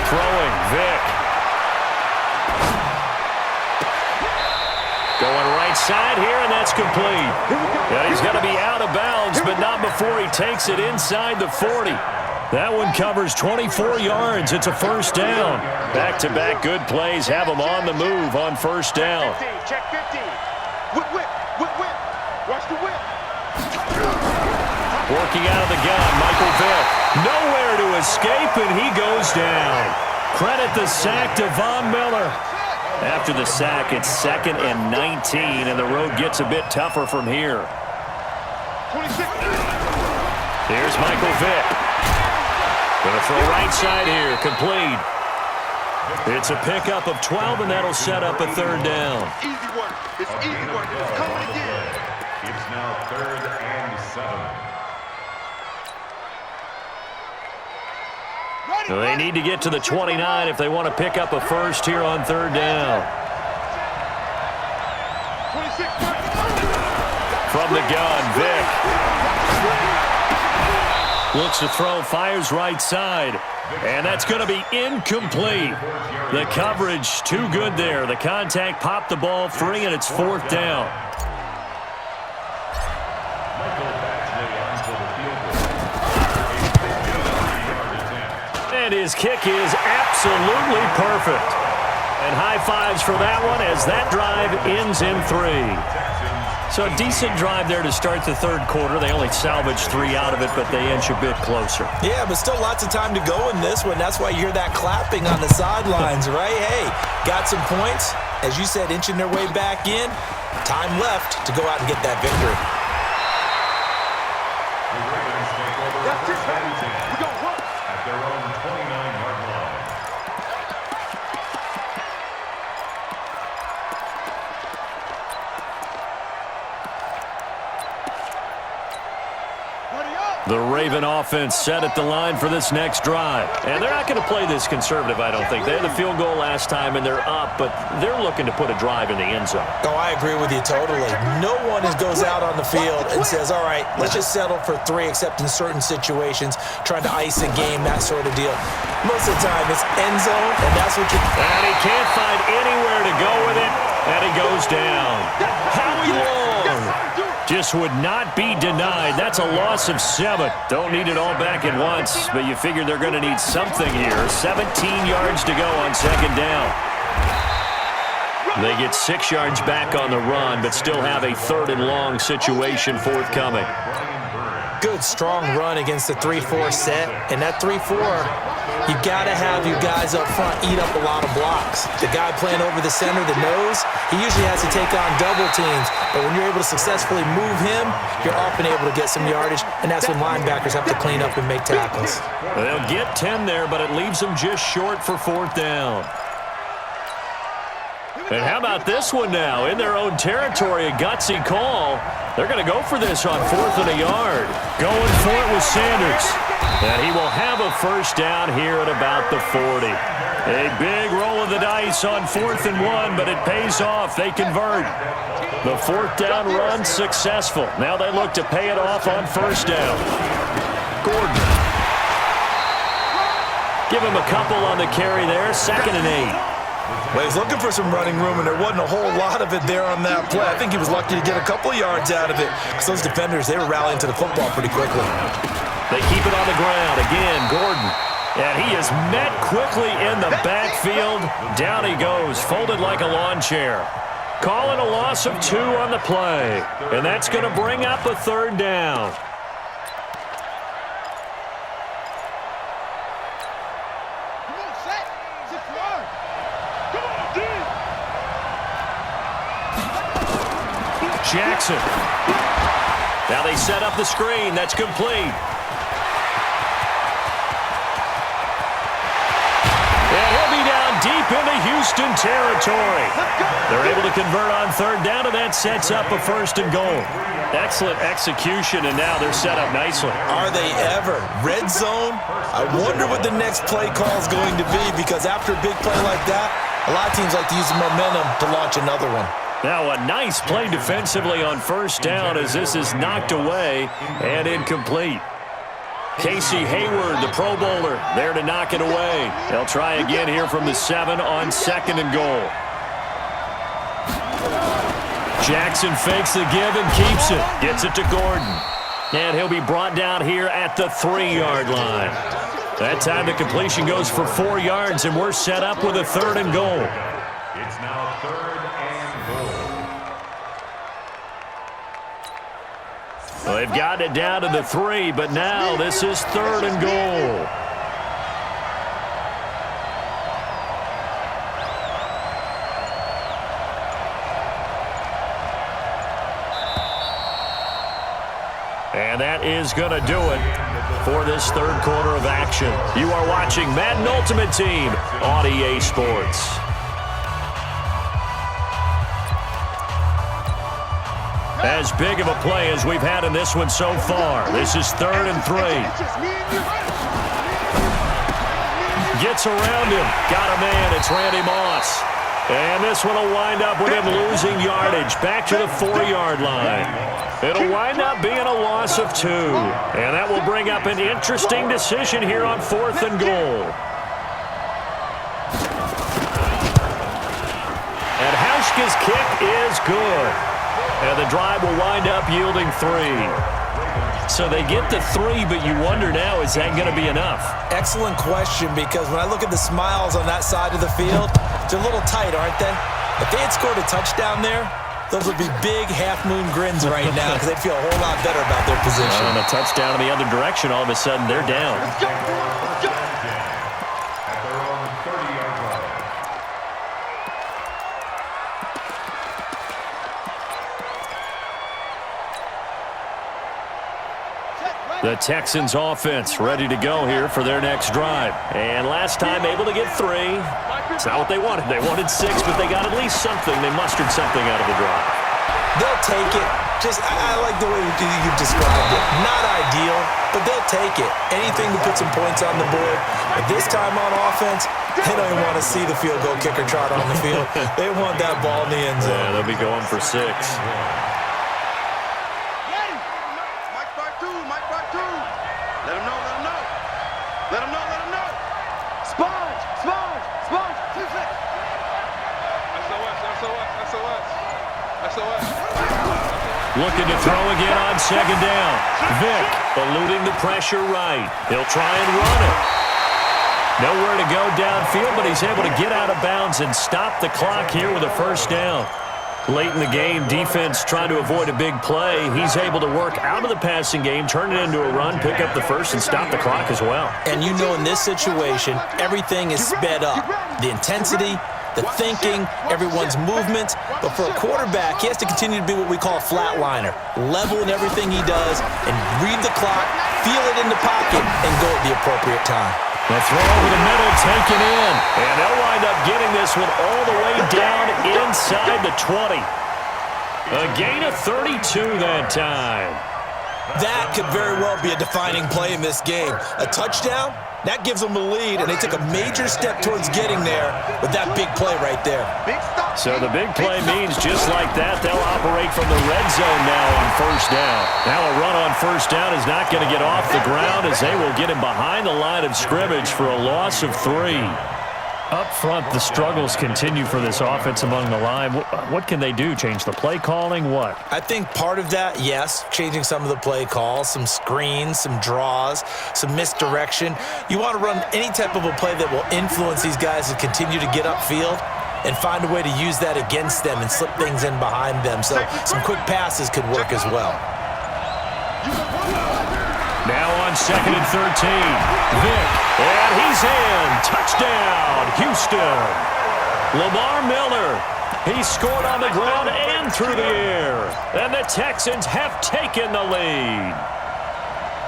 Throwing, Vick. Going right side here, and that's complete. Yeah, he's going to be out of bounds, but not before he takes it inside the 40. That one covers 24 yards. It's a first down. Back-to-back good plays have him on the move on first down. Check 50. Whip, whip, whip, whip. Watch the whip. Working out of the gun, Michael Vick. Nowhere to escape, and he goes down. Credit the sack to Von Miller. After the sack, it's 2nd and 19, and the road gets a bit tougher from here. 26. Here's Michael Vick. Going to throw right side here, complete. It's a pickup of 12, and that'll set up a third down. Easy work. It's easy work. It's coming again. It's now 3rd and 7. So they need to get to the 29 if they want to pick up a first here on third down. 26. From the gun, Vick. Looks to throw, fires right side. And that's going to be incomplete. The coverage too good there. The contact popped the ball free, and it's 4th down. And his kick is absolutely perfect. And high fives for that one as that drive ends in 3. So a decent drive there to start the third quarter. They only salvaged 3 out of it, but they inch a bit closer. Yeah, but still lots of time to go in this one. That's why you hear that clapping on the sidelines, right? Hey, got some points. As you said, inching their way back in. Time left to go out and get that victory. That's it, baby. We go run. At their own 29-yard line. The Raven offense set at the line for this next drive. And they're not going to play this conservative, I don't think. They had the field goal last time, and they're up, but they're looking to put a drive in the end zone. Oh, I agree with you totally. No one goes out on the field and says, all right, let's just settle for 3, except in certain situations, trying to ice a game, that sort of deal. Most of the time, it's end zone, and that's what you... And he can't find anywhere to go with it, and he goes down. Howie Long just would not be denied. That's a loss of 7. Don't need it all back at once, but you figure they're going to need something here. 17 yards to go on second down. They get 6 yards back on the run, but still have a 3rd and long situation forthcoming. Good, strong run against the 3-4 set. And that 3-4, you got to have your guys up front eat up a lot of blocks. The guy playing over the center, the nose, he usually has to take on double teams. But when you're able to successfully move him, you're often able to get some yardage, and that's when linebackers have to clean up and make tackles. They'll get 10 there, but it leaves them just short for 4th down. And how about this one now? In their own territory, a gutsy call. They're going to go for this on 4th and a yard. Going for it with Sanders. And he will have a first down here at about the 40. A big roll of the dice on 4th and 1, but it pays off. They convert. The 4th down run successful. Now they look to pay it off on first down. Gordon. Give him a couple on the carry there. 2nd and 8. Well, he's looking for some running room, and there wasn't a whole lot of it there on that play. I think he was lucky to get a couple of yards out of it, because those defenders, they were rallying to the football pretty quickly. They keep it on the ground. Again, Gordon. And he is met quickly in the backfield. Down he goes, folded like a lawn chair. Calling a loss of 2 on the play. And that's going to bring up a 3rd down. Jackson. Now they set up the screen. That's complete. And he'll be down deep into Houston territory. They're able to convert on 3rd down, and that sets up a 1st and goal. Excellent execution, and now they're set up nicely. Are they ever? Red zone? I wonder what the next play call is going to be, because after a big play like that, a lot of teams like to use the momentum to launch another one. Now a nice play defensively on first down as this is knocked away and incomplete. Casey Hayward, the Pro Bowler, there to knock it away. They'll try again here from the 7 on 2nd and goal. Jackson fakes the give and keeps it. Gets it to Gordon. And he'll be brought down here at the 3-yard line. That time the completion goes for 4 yards, and we're set up with a 3rd and goal. It's now 3rd and goal. Well, they've gotten it down to the 3, but now this is 3rd and goal. And that is going to do it for this 3rd quarter of action. You are watching Madden Ultimate Team on EA Sports. As big of a play as we've had in this one so far. This is 3rd and 3. Gets around him. Got a man. It's Randy Moss. And this one will wind up with him losing yardage. Back to the 4-yard line. It'll wind up being a loss of 2. And that will bring up an interesting decision here on 4th and goal. And Hauschka's kick is good. And the drive will wind up yielding 3. So they get the 3, but you wonder now, is that going to be enough? Excellent question, because when I look at the smiles on that side of the field, they're a little tight, aren't they? If they had scored a touchdown there, those would be big half-moon grins right now because they'd feel a whole lot better about their position. And a touchdown in the other direction, all of a sudden, they're down. At their own 30-yard line. The Texans offense ready to go here for their next drive. And last time able to get 3. It's not what they wanted. They wanted 6, but they got at least something. They mustered something out of the drive. They'll take it. I like the way you described it. Not ideal, but they'll take it. Anything to put some points on the board. But this time on offense, they don't even want to see the field goal kicker trot on the field. They want that ball in the end zone. Yeah, they'll be going for 6. Looking to throw again on 2nd down. Vick eluding the pressure right. He'll try and run it. Nowhere to go downfield, but he's able to get out of bounds and stop the clock here with a 1st down. Late in the game, defense trying to avoid a big play. He's able to work out of the passing game, turn it into a run, pick up the 1st, and stop the clock as well. And you know in this situation, everything is sped up. The intensity, the thinking, everyone's movements. But for a quarterback, he has to continue to be what we call a flatliner. Level in everything he does and read the clock, feel it in the pocket, and go at the appropriate time. The throw over the middle taken in. And they'll wind up getting this one all the way down inside the 20. A gain of 32 that time. That could very well be a defining play in this game. A touchdown, that gives them the lead, and they took a major step towards getting there with that big play right there. So the big play means just like that, they'll operate from the red zone now on 1st down. Now a run on 1st down is not going to get off the ground as they will get him behind the line of scrimmage for a loss of 3. Up front, the struggles continue for this offense among the line. What can they do? Change the play calling? What? I think part of that, yes, changing some of the play calls, some screens, some draws, some misdirection. You want to run any type of a play that will influence these guys to continue to get upfield and find a way to use that against them and slip things in behind them. So some quick passes could work as well. Now on 2nd and 13. Vick, and he's in. Touchdown, Houston. Lamar Miller, he scored on the ground and through the air. And the Texans have taken the lead.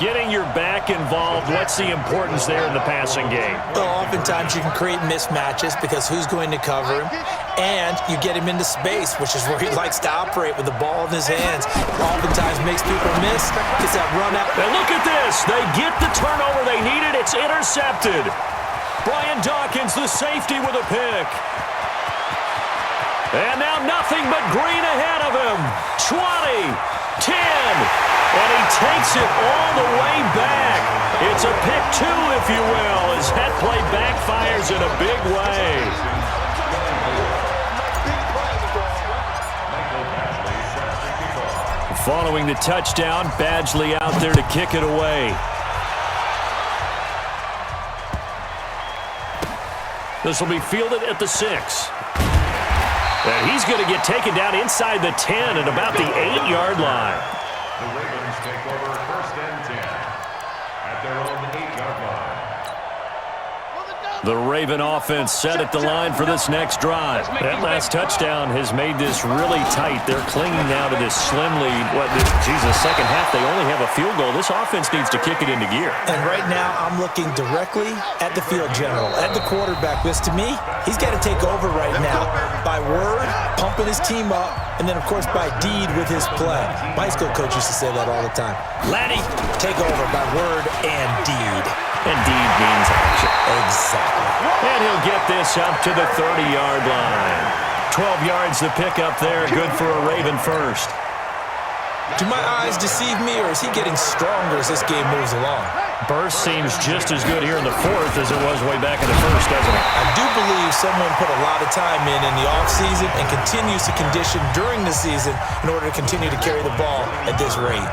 Getting your back involved, what's the importance there in the passing game? Well, oftentimes you can create mismatches because who's going to cover him? And you get him into space, which is where he likes to operate with the ball in his hands. Oftentimes makes people miss, gets that run out. And look at this. They get the turnover they needed. It's intercepted. Brian Dawkins, the safety, with a pick. And now nothing but green ahead of him. 20. 10. And he takes it all the way back. It's a pick 2, if you will, as that play backfires in a big way. Following the touchdown, Badgley out there to kick it away. This will be fielded at the 6. And he's going to get taken down inside the 10 at about the 8-yard line. The Ravens take over 1st and 10 at their own 8-yard line. The Raven offense set at the line for this next drive. That last touchdown has made this really tight. They're clinging now to this slim lead. Second half, they only have a field goal. This offense needs to kick it into gear. And right now, I'm looking directly at the field general, at the quarterback. Because to me, he's got to take over right now by word, pumping his team up, and then, of course, by deed with his play. My high school coach used to say that all the time. Laddie, take over by word and deed. And deed means action. Exactly. And he'll get this up to the 30-yard line. 12 yards to pick up there. Good for a Raven first. Do my eyes deceive me, or is he getting stronger as this game moves along? Burst seems just as good here in the 4th as it was way back in the 1st, doesn't it? I do believe someone put a lot of time in the offseason and continues to condition during the season in order to continue to carry the ball at this rate.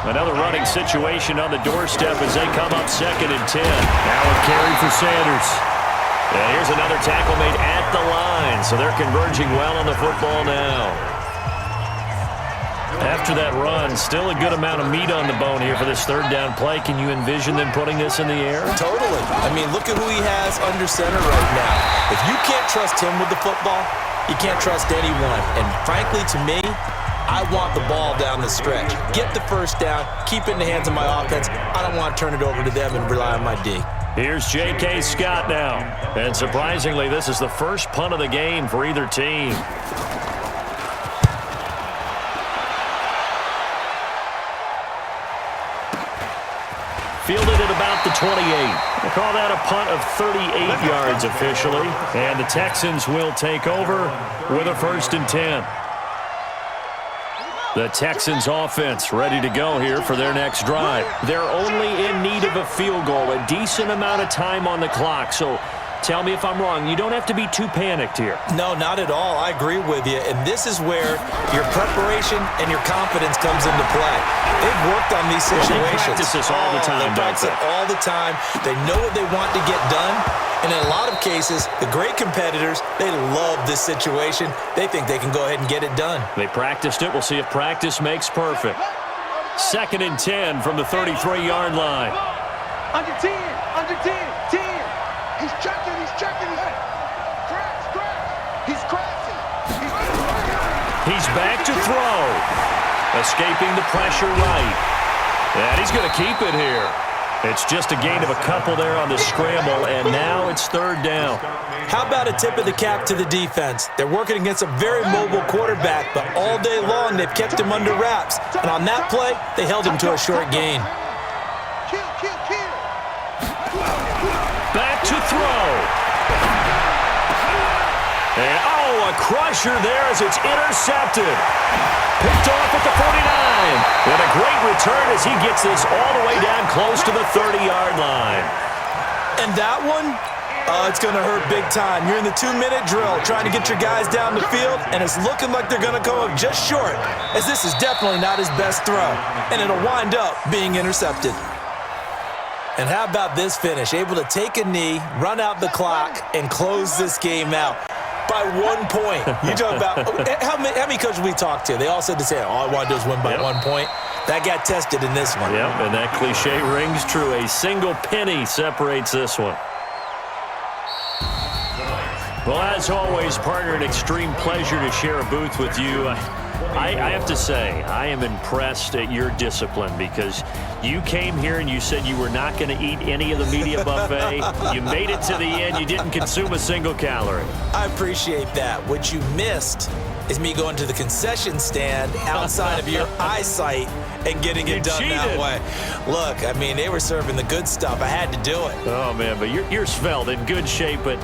Another running situation on the doorstep as they come up 2nd and 10. Now a carry for Sanders. And here's another tackle made at the line, so they're converging well on the football now. After that run, still a good amount of meat on the bone here for this 3rd down play. Can you envision them putting this in the air? Totally. I mean, look at who he has under center right now. If you can't trust him with the football, you can't trust anyone. And frankly, to me, I want the ball down the stretch. Get the 1st down, keep it in the hands of my offense. I don't want to turn it over to them and rely on my D. Here's J.K. Scott now. And surprisingly, this is the first punt of the game for either team. Fielded at about the 28. We'll call that a punt of 38 yards officially. And the Texans will take over with a 1st and 10. The Texans offense ready to go here for their next drive. They're only in need of a field goal, a decent amount of time on the clock. So tell me if I'm wrong. You don't have to be too panicked here. No, not at all. I agree with you. And this is where your preparation and your confidence comes into play. They've worked on these situations. They practice this all the time, They practice it all the time. They know what they want to get done. And in a lot of cases, the great competitors, they love this situation. They think they can go ahead and get it done. They practiced it. We'll see if practice makes perfect. 2nd and 10 from the 33-yard line. Under 10, under 10, 10. He's checking, he's checking. He's crashing. He's back to throw. Escaping the pressure right. And he's going to keep it here. It's just a gain of a couple there on the scramble, and now it's 3rd down. How about a tip of the cap to the defense? They're working against a very mobile quarterback, but all day long they've kept him under wraps. And on that play, they held him to a short gain. Back to throw. And, a crusher there as it's intercepted. Picked off at the 49. And a great return as he gets this all the way down close to the 30-yard line. And that one, it's going to hurt big time. You're in the 2-minute drill trying to get your guys down the field, and it's looking like they're going to come up just short, as this is definitely not his best throw, and it'll wind up being intercepted. And how about this finish? Able to take a knee, run out the clock, and close this game out by 1 point. You talk about how many coaches we talked to? They all said the same. All I want to do is win by 1 point. That got tested in this one. Yep, and that cliche rings true. A single penny separates this one. Well, as always, partner, an extreme pleasure to share a booth with you. I have to say, I am impressed at your discipline because you came here and you said you were not going to eat any of the media buffet. You made it to the end. You didn't consume a single calorie. I appreciate that. What you missed is me going to the concession stand outside of your eyesight and getting it done that way. Look, I mean, they were serving the good stuff. I had to do it. Oh, man, but you're svelte, in good shape, but